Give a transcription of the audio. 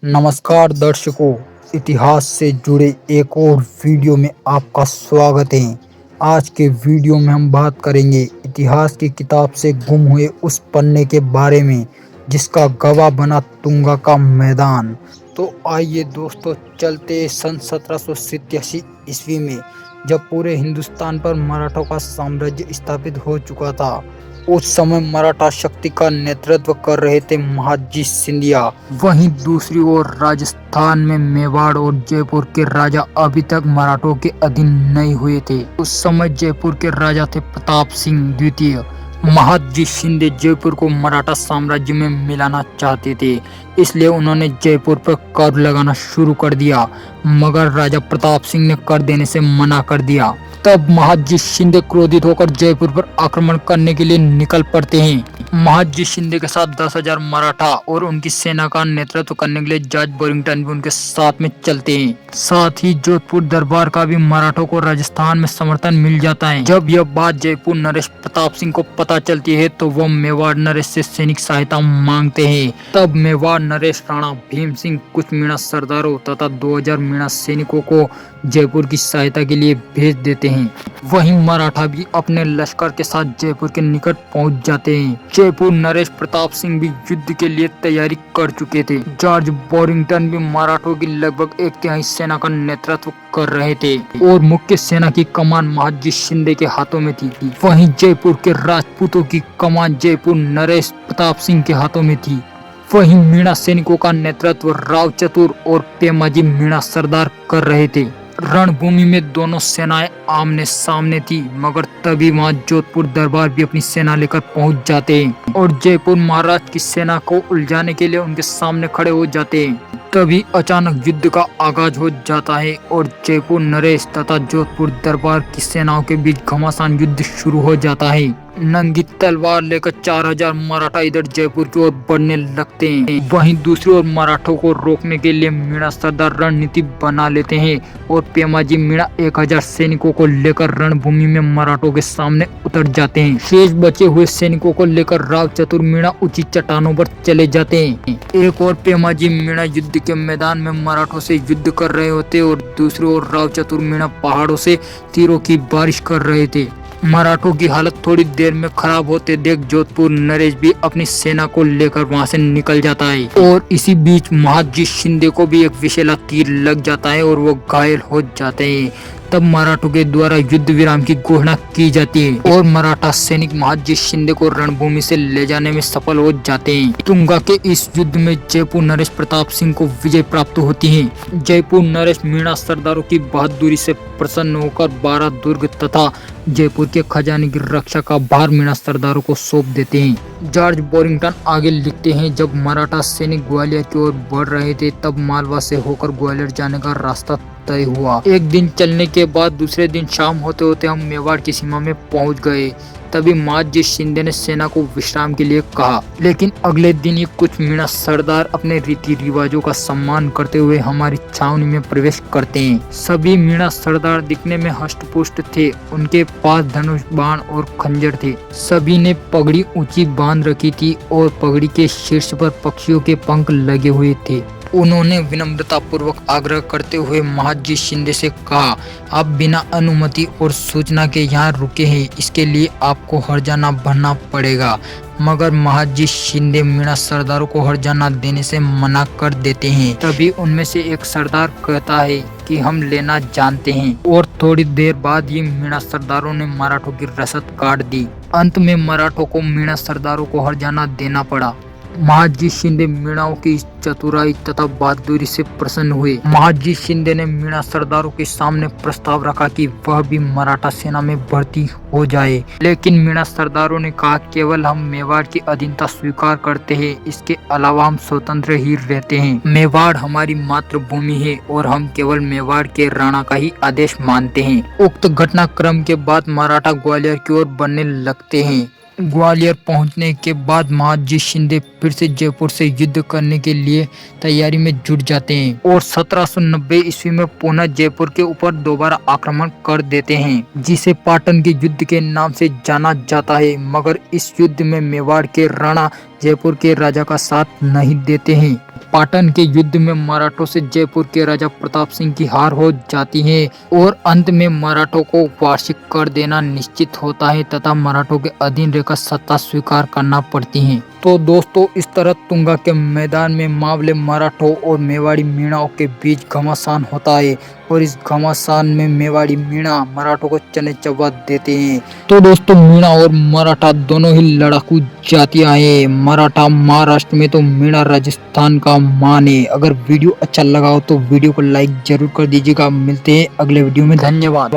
नमस्कार दर्शकों, इतिहास से जुड़े एक और वीडियो में आपका स्वागत है। आज के वीडियो में हम बात करेंगे इतिहास की किताब से गुम हुए उस पन्ने के बारे में जिसका गवाह बना तुंगा का मैदान। तो आइए दोस्तों, चलते सन 1787 ईस्वी में, जब पूरे हिंदुस्तान पर मराठों का साम्राज्य स्थापित हो चुका था। उस समय मराठा शक्ति का नेतृत्व कर रहे थे महादजी सिंधिया। वहीं दूसरी ओर राजस्थान में मेवाड़ और जयपुर के राजा अभी तक मराठों के अधीन नहीं हुए थे। उस समय जयपुर के राजा थे प्रताप सिंह द्वितीय। महादजी शिंदे जयपुर को मराठा साम्राज्य में मिलाना चाहते थे, इसलिए उन्होंने जयपुर पर कर लगाना शुरू कर दिया, मगर राजा प्रताप सिंह ने कर देने से मना कर दिया। तब महादजी शिंदे क्रोधित होकर जयपुर पर आक्रमण करने के लिए निकल पड़ते हैं। महादजी शिंदे के साथ 10,000 मराठा और उनकी सेना का नेतृत्व करने के लिए जॉर्ज बोरिंगटन भी उनके साथ में चलते हैं। साथ ही जोधपुर दरबार का भी मराठों को राजस्थान में समर्थन मिल जाता है। जब यह बात जयपुर नरेश प्रताप सिंह को पता चलती है तो वह मेवाड़ नरेश से सैनिक सहायता मांगते हैं। तब मेवाड़ नरेश राणा भीम सिंह कुछ मीणा सरदारों तथा 2000 मीणा सैनिकों को जयपुर की सहायता के लिए भेज देते हैं। वहीं मराठा भी अपने लश्कर के साथ जयपुर के निकट पहुंच जाते हैं। जयपुर नरेश प्रताप सिंह भी युद्ध के लिए तैयारी कर चुके थे। जॉर्ज बोरिंगटन भी मराठों की लगभग 1/3 सेना का नेतृत्व कर रहे थे और मुख्य सेना की कमान महादजी शिंदे के हाथों में थी। वहीं जयपुर के राजपूतों की कमान जयपुर नरेश प्रताप सिंह के हाथों में थी। वहीं मीणा सैनिकों का नेतृत्व राव चतुर और पेमाजी मीणा सरदार कर रहे थे। रणभूमि में दोनों सेनाएं आमने सामने थी, मगर तभी वहां जोधपुर दरबार भी अपनी सेना लेकर पहुंच जाते हैं और जयपुर महाराज की सेना को उलझाने के लिए उनके सामने खड़े हो जाते हैं। तभी अचानक युद्ध का आगाज हो जाता है और जयपुर नरेश तथा जोधपुर दरबार की सेनाओं के बीच घमासान युद्ध शुरू हो जाता है। नंगी तलवार लेकर 4000 मराठा इधर जयपुर की ओर बढ़ने लगते हैं। वहीं दूसरी ओर मराठों को रोकने के लिए मीणा सरदार रणनीति बना लेते हैं और पेमाजी मीणा 1000 सैनिकों को लेकर रणभूमि में मराठों के सामने उतर जाते हैं। शेष बचे हुए सैनिकों को लेकर राव चतुर मीणा ऊंची चट्टानों पर चले जाते हैं। एक और पेमाजी मीणा युद्ध के मैदान में मराठों से युद्ध कर रहे होते और दूसरी ओर राव चतुर मीणा पहाड़ों से तीरों की बारिश कर रहे थे। मराठों की हालत थोड़ी देर में खराब होते देख जोधपुर नरेश भी अपनी सेना को लेकर वहां से निकल जाता है और इसी बीच महादजी शिंदे को भी एक विषैला तीर लग जाता है और वो घायल हो जाते हैं। तब मराठों के द्वारा युद्ध विराम की घोषणा की जाती है और मराठा सैनिक महादजी शिंदे को रणभूमि से ले जाने में सफल हो जाते हैं। तुंगा के इस युद्ध में जयपुर नरेश प्रताप सिंह को विजय प्राप्त होती है। जयपुर नरेश मीणा सरदारों की बहादुरी से प्रसन्न होकर 12 दुर्ग तथा जयपुर के खजाने की रक्षा का भार मीणा सरदारों को सौंप देते हैं। जॉर्ज बोरिंगटन आगे लिखते हैं, जब मराठा सैनिक ग्वालियर की ओर बढ़ रहे थे तब मालवा से होकर ग्वालियर जाने का रास्ता तय हुआ। एक दिन चलने के बाद दूसरे दिन शाम होते होते हम मेवाड़ की सीमा में पहुंच गए। तभी महादजी शिंदे ने सेना को विश्राम के लिए कहा, लेकिन अगले दिन ही कुछ मीणा सरदार अपने रीति रिवाजों का सम्मान करते हुए हमारी छावनी में प्रवेश करते हैं। सभी मीणा सरदार दिखने में हष्ट-पुष्ट थे। उनके पास धनुष बाण और खंजर थे। सभी ने पगड़ी ऊंची बांध रखी थी और पगड़ी के शीर्ष पर पक्षियों के पंख लगे हुए थे। उन्होंने विनम्रता पूर्वक आग्रह करते हुए महादजी शिंदे से कहा, आप बिना अनुमति और सूचना के यहाँ रुके हैं, इसके लिए आपको हर्जाना भरना पड़ेगा। मगर महादजी शिंदे मीणा सरदारों को हर्जाना देने से मना कर देते हैं। तभी उनमें से एक सरदार कहता है कि हम लेना जानते हैं और थोड़ी देर बाद ही मीणा सरदारों ने मराठों की रसद काट दी। अंत में मराठों को मीणा सरदारों को हर्जाना देना पड़ा। महादजी शिंदे मीणाओं की चतुराई तथा बहादुरी से प्रसन्न हुए। महादजी शिंदे ने मीणा सरदारों के सामने प्रस्ताव रखा कि वह भी मराठा सेना में भर्ती हो जाए, लेकिन मीणा सरदारों ने कहा, केवल हम मेवाड़ की अधीनता स्वीकार करते हैं, इसके अलावा हम स्वतंत्र ही रहते हैं। मेवाड़ हमारी मातृभूमि है और हम केवल मेवाड़ के राणा का ही आदेश मानते हैं। उक्त घटनाक्रम के बाद मराठा ग्वालियर की ओर बढ़ने लगते हैं। ग्वालियर पहुंचने के बाद महादजी शिंदे फिर से जयपुर से युद्ध करने के लिए तैयारी में जुट जाते हैं और 1790 ईस्वी में पुनः जयपुर के ऊपर दोबारा आक्रमण कर देते हैं, जिसे पाटन के युद्ध के नाम से जाना जाता है। मगर इस युद्ध में मेवाड़ के राणा जयपुर के राजा का साथ नहीं देते हैं। पाटन के युद्ध में मराठों से जयपुर के राजा प्रताप सिंह की हार हो जाती है और अंत में मराठों को वार्षिक कर देना निश्चित होता है तथा मराठों के अधीन रहकर सत्ता स्वीकार करना पड़ती है। तो दोस्तों, इस तरह तुंगा के मैदान में मावले मराठों और मेवाड़ी मीणाओं के बीच घमासान होता है और इस घमासान में मेवाड़ी मीणा मराठों को चने चबा देते हैं। तो दोस्तों, मीणा और मराठा दोनों ही लड़ाकू जातियां हैं। मराठा महाराष्ट्र में तो मीणा राजस्थान का मान है। अगर वीडियो अच्छा लगा हो तो वीडियो को लाइक जरूर कर दीजिएगा। मिलते हैं अगले वीडियो में। धन्यवाद।